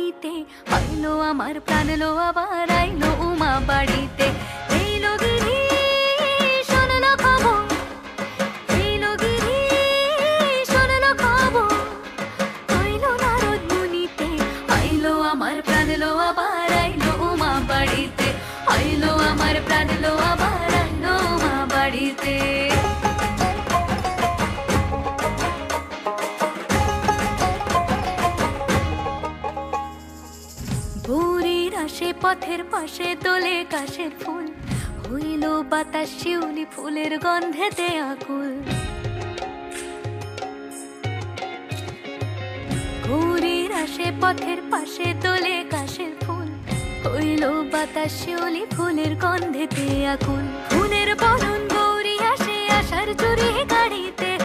নিতে, আইলো আমার প্রাণ লো আবার আইলো উমা বাড়িতে। এইলো গিরি শোনলো খবর, এইলো গিরি শোনলো খবর, আইলো নারদ মুনিতে, আইলো আমার প্রাণ লো আবার আইলো উমা বাড়িতে, আইলো আমার প্রাণ লো আবার আইলো উমা বাড়িতে। ভোরের আসে পথের পাশে তোলে কাশের ফুল, হইল বাতাস শিউলি ফুলের গন্ধেতে আকুল। ভোরের আসে পথের পাশে তোলে কাশের ফুল, হইল বাতাস শিউলি ফুলের গন্ধেতে আকুল। ফুলের বরণ গৌরী আসে আশার চুরি গাড়িতে,